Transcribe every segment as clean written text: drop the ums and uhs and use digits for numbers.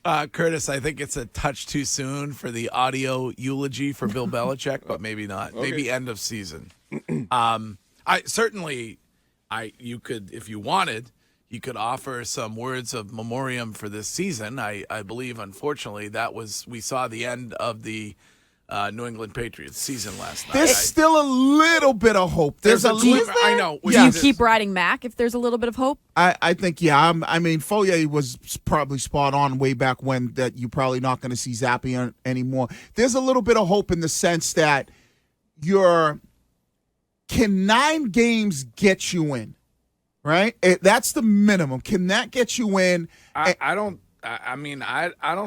Curtis, I think it's a touch too soon for the audio eulogy for Bill Belichick, but maybe not. Okay. Maybe end of season. You could, if you wanted, you could offer some words of memoriam for this season. I believe, unfortunately, we saw the end of the New England Patriots season last night. There's still a little bit of hope. There's a little. I know. Do you keep riding Mac if there's a little bit of hope? I think, yeah. I mean, Foyer was probably spot on way back when that you're probably not going to see Zappe anymore. There's a little bit of hope in the sense that can 9 games get you in, right? That's the minimum. Can that get you in? I don't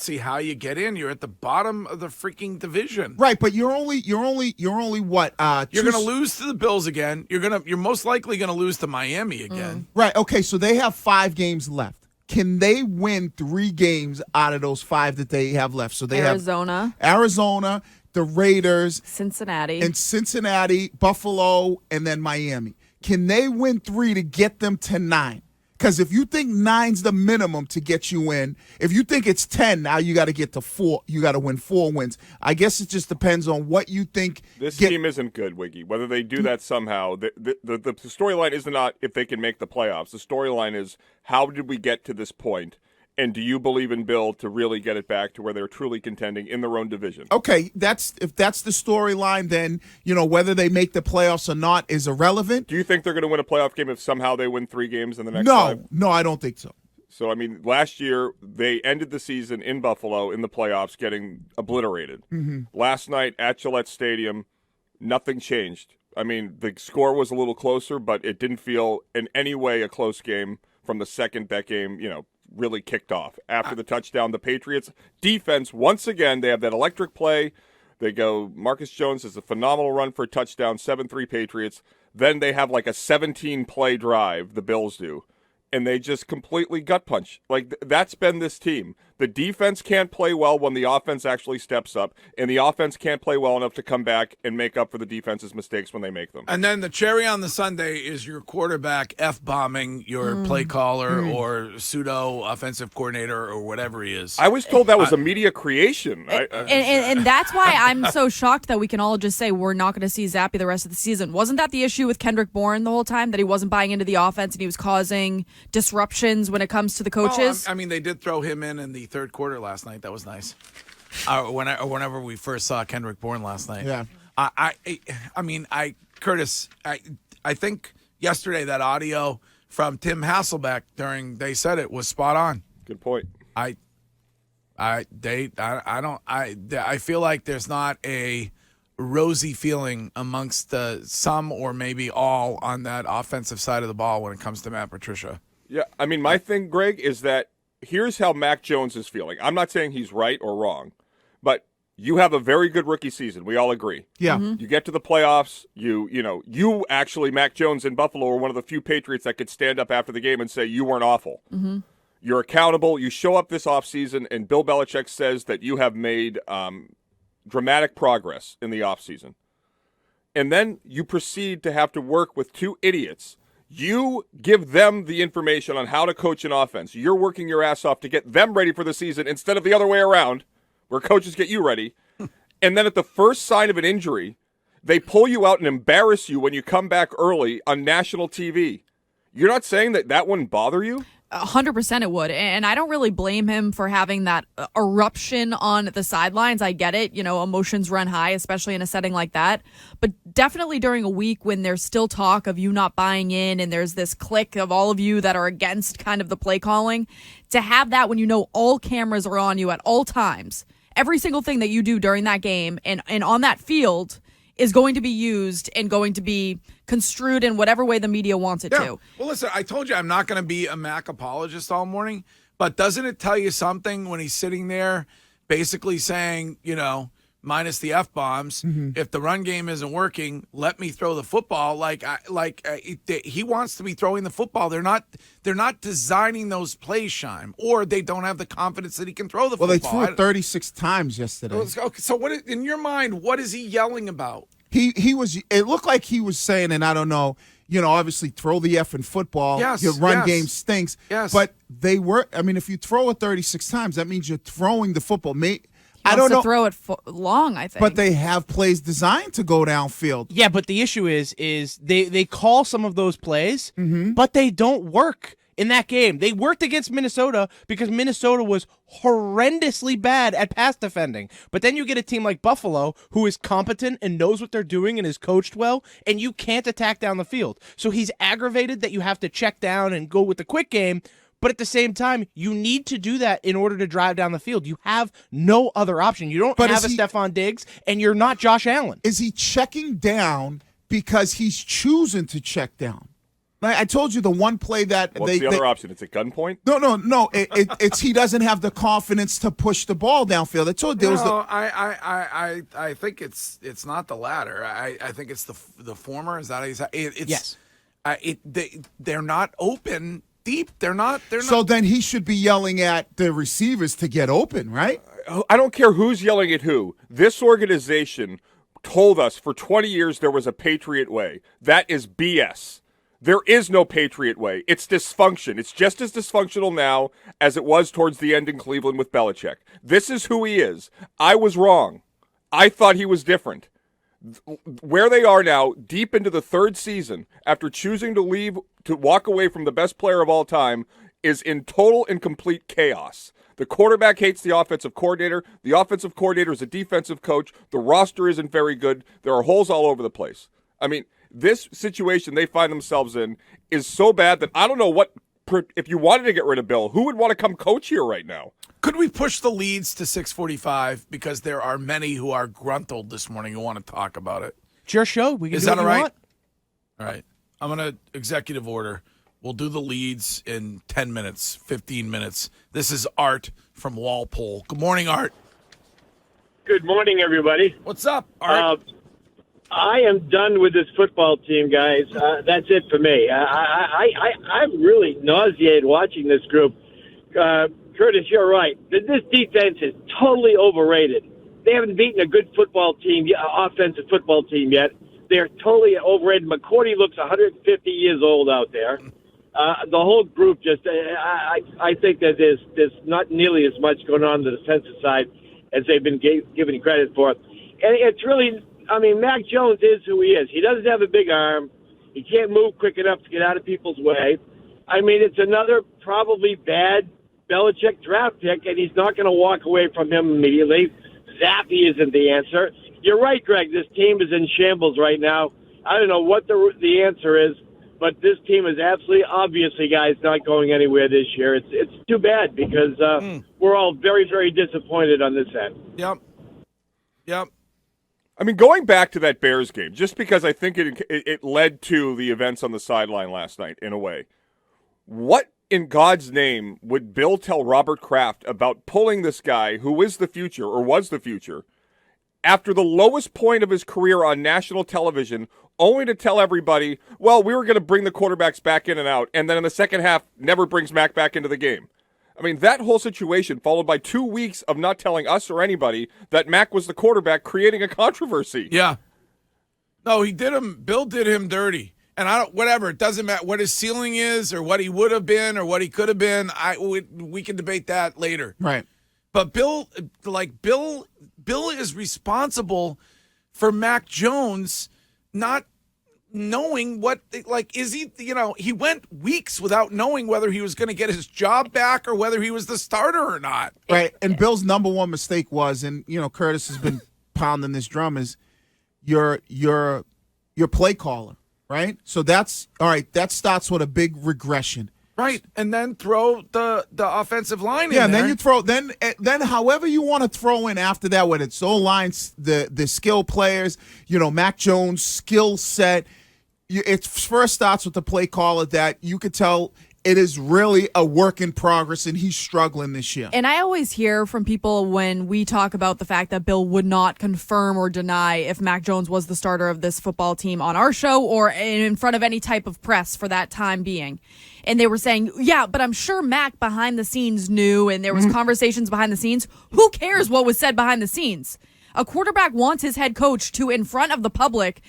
see how you get in. You're at the bottom of the freaking division. Right, but you're only what? You're going to lose to the Bills again. You're most likely going to lose to Miami again. Right. Okay, so they have 5 games left. Can they win 3 games out of those 5 that they have left? So they have Arizona, the Raiders, Cincinnati, Buffalo, and then Miami. Can they win 3 to get them to 9? Because if you think 9's the minimum to get you in, if you think it's 10, now you got to get to 4. You got to win 4 wins. I guess it just depends on what you think. This team isn't good, Wiggy. Whether they do that somehow, the storyline is not if they can make the playoffs. The storyline is how did we get to this point? And do you believe in Bill to really get it back to where they're truly contending in their own division? Okay, if that's the storyline, then whether they make the playoffs or not is irrelevant. Do you think they're going to win a playoff game if somehow they win 3 games in the next 5? No, I don't think so. So, I mean, last year they ended the season in Buffalo in the playoffs getting obliterated. Mm-hmm. Last night at Gillette Stadium, nothing changed. I mean, the score was a little closer, but it didn't feel in any way a close game from the second that game, really kicked off. After the touchdown, the Patriots defense, once again, they have that electric play. They go, Marcus Jones has a phenomenal run for a touchdown, 7-3 Patriots. Then they have like a 17-play drive, the Bills do, and they just completely gut punch. Like, that's been this team. The defense can't play well when the offense actually steps up, and the offense can't play well enough to come back and make up for the defense's mistakes when they make them. And then the cherry on the sundae is your quarterback F-bombing your play caller or pseudo-offensive coordinator or whatever he is. I was told that was a media creation. And that's why I'm so shocked that we can all just say we're not going to see Zappe the rest of the season. Wasn't that the issue with Kendrick Bourne the whole time, that he wasn't buying into the offense and he was causing disruptions when it comes to the coaches? I mean, they did throw him in the third quarter last night. That was nice. Whenever we first saw Kendrick Bourne last night. Yeah. Curtis, I think yesterday that audio from Tim Hasselbeck they said it was spot on. Good point. I feel like there's not a rosy feeling amongst some or maybe all on that offensive side of the ball when it comes to Matt Patricia. Yeah, I mean, my thing, Greg, is that here's how Mac Jones is feeling. I'm not saying he's right or wrong, but you have a very good rookie season. We all agree. Yeah. You get to the playoffs. You actually, Mac Jones in Buffalo, are one of the few Patriots that could stand up after the game and say you weren't awful. Mm-hmm. You're accountable. You show up this offseason, and Bill Belichick says that you have made dramatic progress in the offseason. And then you proceed to have to work with 2 idiots. You give them the information on how to coach an offense. You're working your ass off to get them ready for the season instead of the other way around, where coaches get you ready. And then at the first sign of an injury, they pull you out and embarrass you when you come back early on national TV. You're not saying that wouldn't bother you? 100% it would. And I don't really blame him for having that eruption on the sidelines. I get it. Emotions run high, especially in a setting like that. But definitely during a week when there's still talk of you not buying in and there's this clique of all of you that are against kind of the play calling, to have that when all cameras are on you at all times, every single thing that you do during that game and on that field is going to be used and going to be construed in whatever way the media wants it to. Well, listen, I told you I'm not going to be a Mac apologist all morning, but doesn't it tell you something when he's sitting there basically saying, minus the F-bombs, if the run game isn't working, let me throw the football. He wants to be throwing the football. They're not designing those plays, Shime, or they don't have the confidence that he can throw the football. Well, they threw it 36 times yesterday. Okay, so what in your mind, what is he yelling about? He was. It looked like he was saying, and I don't know, obviously throw the effing football. Yes, Your run yes. game stinks. Yes. But if you throw it 36 times, that means you're throwing the football. I don't know. Throw it long, I think. But they have plays designed to go downfield. Yeah, but the issue is they call some of those plays, but they don't work in that game. They worked against Minnesota because Minnesota was horrendously bad at pass defending. But then you get a team like Buffalo who is competent and knows what they're doing and is coached well, and you can't attack down the field. So he's aggravated that you have to check down and go with the quick game. But at the same time, you need to do that in order to drive down the field. You have no other option. You don't have a Stephon Diggs, and you're not Josh Allen. Is he checking down because he's choosing to check down? I told you the one play that What's the other option? It's a gunpoint? No. It's he doesn't have the confidence to push the ball downfield. I told you I think it's not the latter. I think it's the former. Is that how you say it? Yes. They're not open deep. They're not. So then he should be yelling at the receivers to get open, right? I don't care who's yelling at who. This organization told us for 20 years there was a Patriot way. That is BS. There is no Patriot way. It's dysfunction. It's just as dysfunctional now as it was towards the end in Cleveland with Belichick. This is who he is. I was wrong. I thought he was different. Where they are now, deep into the third season, after choosing to walk away from the best player of all time, is in total and complete chaos. The quarterback hates the offensive coordinator. The offensive coordinator is a defensive coach. The roster isn't very good. There are holes all over the place. I mean, this situation they find themselves in is so bad that I don't know what, if you wanted to get rid of Bill, who would want to come coach here right now? Could we push the leads to 6:45 because there are many who are gruntled this morning who want to talk about it? It's your show. We can Is do that what all you right? want. All right. I'm going to executive order. We'll do the leads in 10 minutes, 15 minutes. This is Art from Walpole. Good morning, Art. Good morning, everybody. What's up, Art? I am done with this football team, guys. That's it for me. I'm really nauseated watching this group. Curtis, you're right. This defense is totally overrated. They haven't beaten a good football team, offensive football team yet. They're totally overrated. McCourty looks 150 years old out there. The whole group just, I think that there's not nearly as much going on the defensive side as they've been given credit for. And it's really, Mac Jones is who he is. He doesn't have a big arm. He can't move quick enough to get out of people's way. It's another probably bad Belichick draft pick, and he's not going to walk away from him immediately. Zappy isn't the answer. You're right, Greg. This team is in shambles right now. I don't know what the answer is, but this team is absolutely, obviously, guys, not going anywhere this year. It's too bad because we're all very, very disappointed on this end. Yep. Going back to that Bears game, just because I think it led to the events on the sideline last night, in a way. What in God's name would Bill tell Robert Kraft about pulling this guy who is the future, or was the future, after the lowest point of his career on national television, only to tell everybody, well, we were going to bring the quarterbacks back in and out, and then in the second half, never brings Mac back into the game? That whole situation, followed by 2 weeks of not telling us or anybody that Mac was the quarterback, creating a controversy. Yeah. No, Bill did him dirty. And it doesn't matter what his ceiling is or what he would have been or what he could have been. We can debate that later. Right. But Bill is responsible for Mac Jones not knowing he went weeks without knowing whether he was going to get his job back or whether he was the starter or not. Right. And Bill's number one mistake was, and Curtis has been pounding this drum, is your play caller, right? So that's all right. That starts with a big regression. Right, and then throw the offensive line in. Yeah, and there. then you throw then however you want to throw in after that, whether it's O-lines, the skill players, Mac Jones' skill set. It first starts with the play caller that you could tell it is really a work in progress, and he's struggling this year. And I always hear from people when we talk about the fact that Bill would not confirm or deny if Mac Jones was the starter of this football team on our show or in front of any type of press for that time being. And they were saying, yeah, but I'm sure Mac behind the scenes knew, and there was conversations behind the scenes. Who cares what was said behind the scenes? A quarterback wants his head coach to, in front of the public,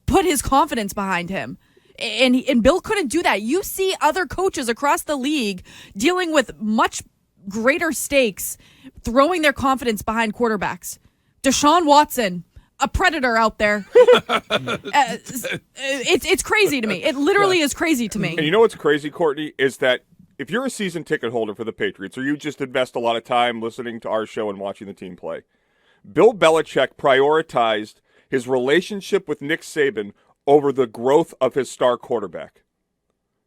put his confidence behind him. And Bill couldn't do that. You see other coaches across the league dealing with much greater stakes, throwing their confidence behind quarterbacks. Deshaun Watson, a predator out there. It's crazy to me. It literally is crazy to me. And you know what's crazy, Courtney, is that if you're a season ticket holder for the Patriots, or you just invest a lot of time listening to our show and watching the team play, Bill Belichick prioritized his relationship with Nick Saban over the growth of his star quarterback.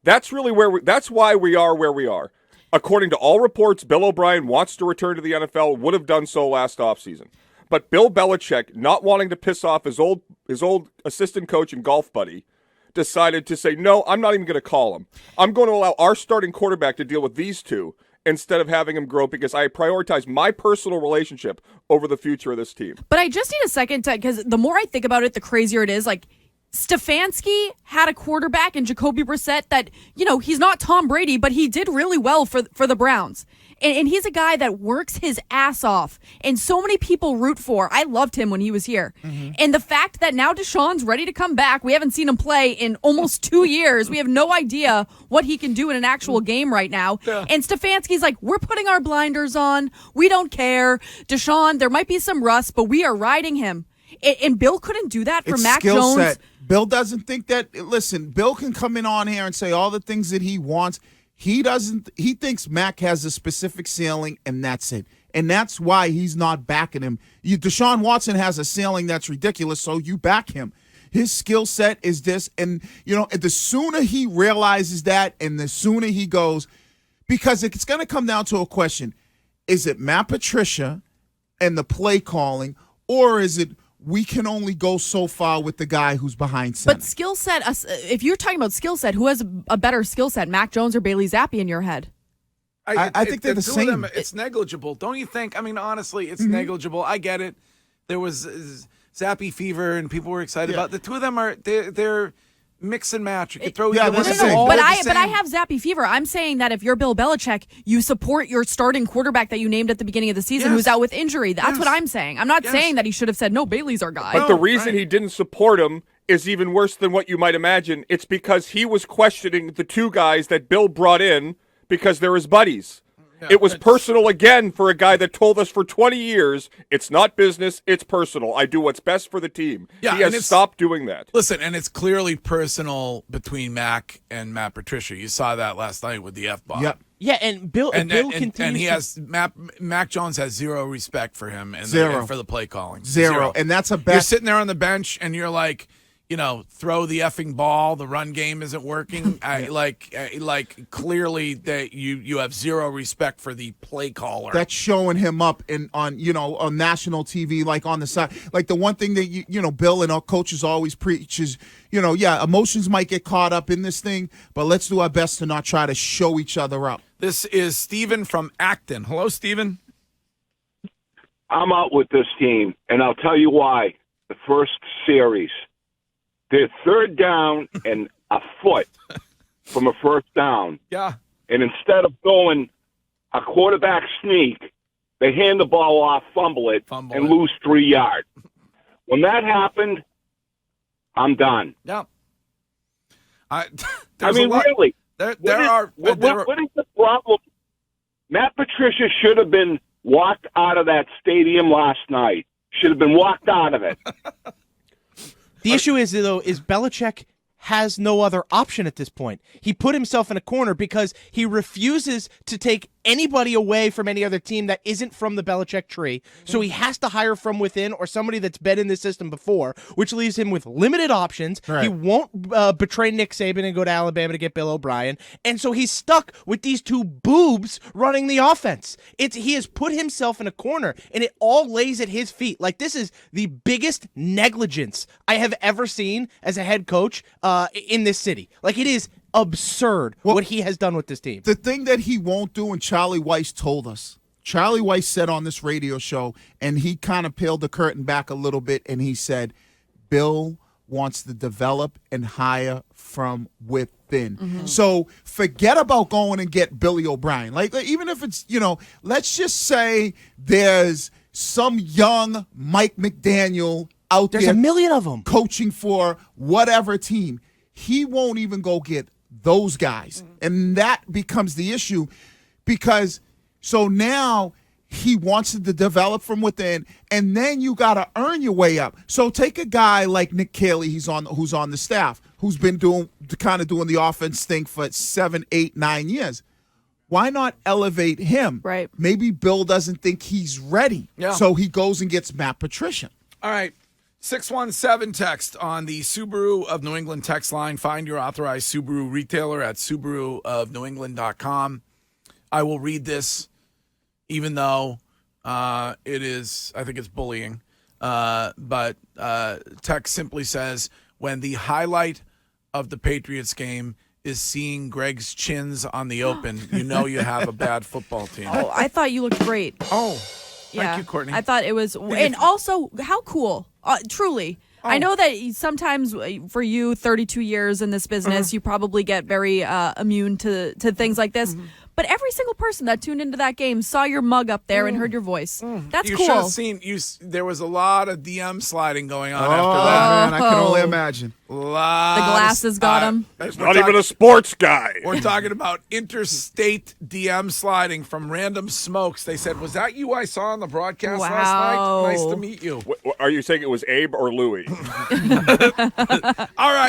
That's really that's why we are where we are. According to all reports, Bill O'Brien wants to return to the NFL, would have done so last offseason. But Bill Belichick, not wanting to piss off his old assistant coach and golf buddy, decided to say, no, I'm not even going to call him. I'm going to allow our starting quarterback to deal with these two instead of having him grow because I prioritize my personal relationship over the future of this team. But I just need a second to, because the more I think about it, the crazier it is. Like, Stefanski had a quarterback in Jacoby Brissett that, he's not Tom Brady, but he did really well for the Browns. And he's a guy that works his ass off. And so many people root for. I loved him when he was here. Mm-hmm. And the fact that now Deshaun's ready to come back, we haven't seen him play in almost 2 years. We have no idea what he can do in an actual game right now. Yeah. And Stefanski's like, we're putting our blinders on. We don't care. Deshaun, there might be some rust, but we are riding him. And Bill couldn't do that for Mac Jones. Set. Bill doesn't think that. Listen, Bill can come in on here and say all the things that he wants. He doesn't. He thinks Mac has a specific ceiling, and that's it. And that's why he's not backing him. Deshaun Watson has a ceiling that's ridiculous, so you back him. His skill set is this, and the sooner he realizes that, and the sooner he goes, because it's going to come down to a question: is it Matt Patricia and the play calling, or is it? We can only go so far with the guy who's behind center. But skill set, if you're talking about skill set, who has a better skill set, Mac Jones or Bailey Zappi in your head? I think they're the same. Them, it's negligible. Don't you think? I mean, honestly, it's negligible. I get it. There was Zappi fever, and people were excited about it. The two of them they're mix and match. You could throw either one. But I have Zappi fever. I'm saying that if you're Bill Belichick, you support your starting quarterback that you named at the beginning of the season who's out with injury. That's what I'm saying. I'm not saying that he should have said, no, Bailey's our guy. But the reason he didn't support him is even worse than what you might imagine. It's because he was questioning the two guys that Bill brought in because they're his buddies. Yeah, it was personal again for a guy that told us for 20 years, it's not business, it's personal. I do what's best for the team. Yeah, he has stopped doing that. Listen, and it's clearly personal between Mac and Matt Patricia. You saw that last night with the F-bomb. Yep. Yeah, and Bill continues and he has Mac Jones has zero respect for him and for the play calling. Zero. And that's a bad. You're sitting there on the bench and you're like, throw the effing ball. The run game isn't working. Like clearly that you have zero respect for the play caller. That's showing him up on national TV, like on the side. Like the one thing that Bill and our coaches always preach is, emotions might get caught up in this thing, but let's do our best to not try to show each other up. This is Steven from Acton. Hello, Steven. I'm out with this team, and I'll tell you why. The first series. They're third down and a foot from a first down. Yeah. And instead of going a quarterback sneak, they hand the ball off, fumble it, lose 3 yards. When that happened, I'm done. Yeah. Really. What is the problem? Matt Patricia should have been walked out of that stadium last night. Should have been walked out of it. The issue is Belichick has no other option at this point. He put himself in a corner because he refuses to take anybody away from any other team that isn't from the Belichick tree. So he has to hire from within or somebody that's been in the system before, which leaves him with limited options. Right. He won't betray Nick Saban and go to Alabama to get Bill O'Brien. And so he's stuck with these two boobs running the offense. He has put himself in a corner, and it all lays at his feet. Like, this is the biggest negligence I have ever seen as a head coach in this city. Like, it is absurd what he has done with this team. The thing that he won't do, and Charlie Weiss told us. Charlie Weiss said on this radio show, and he kind of peeled the curtain back a little bit, and he said, Bill wants to develop and hire from within. Mm-hmm. So forget about going and get Billy O'Brien. Like even if it's, let's just say there's some young Mike McDaniel out there. There's a million of them. Coaching for whatever team. he won't even go get those guys. And that becomes the issue because so now he wants to develop from within, and then you got to earn your way up. So take a guy like Nick Caley, who's on the staff, who's been doing the offense thing for 7, 8, 9 years. Why not elevate him? Right. Maybe Bill doesn't think he's ready, so he goes and gets Matt Patricia. All right. 617 text on the Subaru of New England text line. Find your authorized Subaru retailer at SubaruofNewEngland.com. I will read this, even though it is, I think it's bullying. But text simply says, when the highlight of the Patriots game is seeing Greg's chins on the open, you know you have a bad football team. Oh, I thought you looked great. Oh, Yeah. thank you, Courtney. I thought it was, and also, how cool, truly. I know that sometimes for you, 32 years in this business, you probably get very immune to things like this. But every single person that tuned into that game saw your mug up there and heard your voice. That's you cool. should have seen. There was a lot of DM sliding going on Oh, after that. man, I can only imagine. A lot The glasses got him. Not even a sports guy. We're talking about interstate DM sliding from random smokes. They said, "Was that you I saw on the broadcast last Wow. night? Nice to meet you." Are you saying it was Abe or Louie? All right.